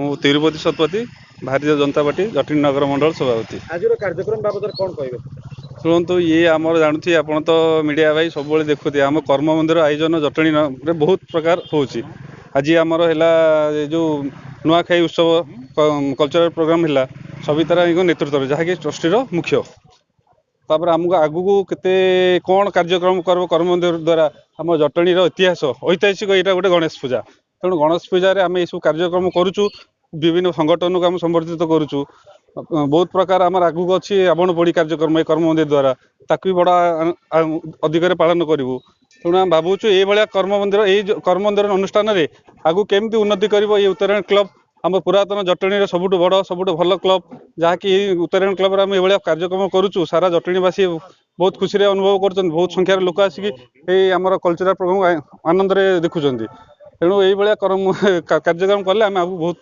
ମୁଁ ତିରୁପତି ଶତପଥୀ ଭାରତୀୟ ଜନତା ପାର୍ଟି ଜଟିଳ ନଗର ମଣ୍ଡଳ ସଭାପତି। ଆଜିର କାର୍ଯ୍ୟକ୍ରମ ବାବଦରେ କ'ଣ କହିବେ? ଶୁଣନ୍ତୁ, ଇଏ ଆମର ଜାଣୁଥିବେ, ଆପଣ ତ ମିଡ଼ିଆ ଭାଇ ସବୁବେଳେ ଦେଖୁଥିବେ, ଆମ କର୍ମ ମନ୍ଦିର ଆୟୋଜନ ଜଟଣୀରେ ବହୁତ ପ୍ରକାର ହେଉଛି। ଆଜି ଆମର ହେଲା ଏ ଯେଉଁ ନୂଆଖାଇ ଉତ୍ସବ କଲଚରାଲ ପ୍ରୋଗ୍ରାମ ହେଲା ସବିତାରାଙ୍କ ନେତୃତ୍ୱରେ, ଯାହାକି ଟ୍ରଷ୍ଟିର ମୁଖ୍ୟ। ତାପରେ ଆମକୁ ଆଗକୁ କେତେ କ'ଣ କାର୍ଯ୍ୟକ୍ରମ କରିବ କର୍ମ ମନ୍ଦିର ଦ୍ୱାରା। ଆମ ଜଟଣୀର ଇତିହାସ ଐତିହାସିକ ଏଇଟା ଗୋଟେ ଗଣେଶ ପୂଜା। ତେଣୁ ଗଣେଶ ପୂଜାରେ ଆମେ ଏଇସବୁ କାର୍ଯ୍ୟକ୍ରମ କରୁଛୁ, ବିଭିନ୍ନ ସଂଗଠନକୁ ଆମେ ସମ୍ବର୍ଦ୍ଧିତ କରୁଛୁ। ବହୁତ ପ୍ରକାର ଆମର ଆଗକୁ ଅଛି ରାବଣ ପୋଡ଼ି କାର୍ଯ୍ୟକ୍ରମ ଏ କର୍ମ ମନ୍ଦିର ଦ୍ୱାରା, ତାକୁ ବି ବଡ଼ ଅଧିକରେ ପାଳନ କରିବୁ। ତେଣୁ ଆମେ ଭାବୁଛୁ ଏଇଭଳିଆ କର୍ମ ମନ୍ଦିର, ଏଇ କର୍ମ ମନ୍ଦିର ଅନୁଷ୍ଠାନରେ ଆଗକୁ କେମିତି ଉନ୍ନତି କରିବ ଏଇ ଉତ୍ତରାୟଣ କ୍ଲବ, ଆମ ପୁରାତନ ଜଟଣୀର ସବୁଠୁ ବଡ଼ ସବୁଠୁ ଭଲ କ୍ଲବ, ଯାହାକି ଏଇ ଉତ୍ତରାୟଣ କ୍ଲବରେ ଆମେ ଏଇଭଳିଆ କାର୍ଯ୍ୟକ୍ରମ କରୁଛୁ। ସାରା ଜଟଣୀବାସୀ ବହୁତ ଖୁସିରେ ଅନୁଭବ କରୁଛନ୍ତି, ବହୁତ ସଂଖ୍ୟାରେ ଲୋକ ଆସିକି ଏଇ ଆମର କଲଚରାଲ ପ୍ରୋଗ୍ରାମ ଆନନ୍ଦରେ ଦେଖୁଛନ୍ତି। ତେଣୁ ଏଇଭଳିଆ କାର୍ଯ୍ୟକ୍ରମ କଲେ ଆମେ ଆଗକୁ ବହୁତ